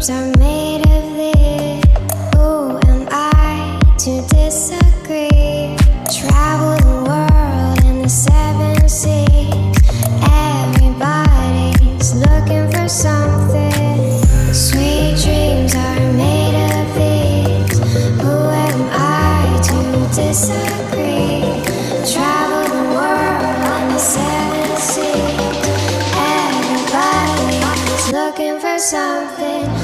dreams are made of this. Who am I to disagree? Travel the world in the 7 seas. Everybody's looking for something. Sweet dreams are made of these. Who am I to disagree? Travel the world in the 7 seas. Everybody's looking for something.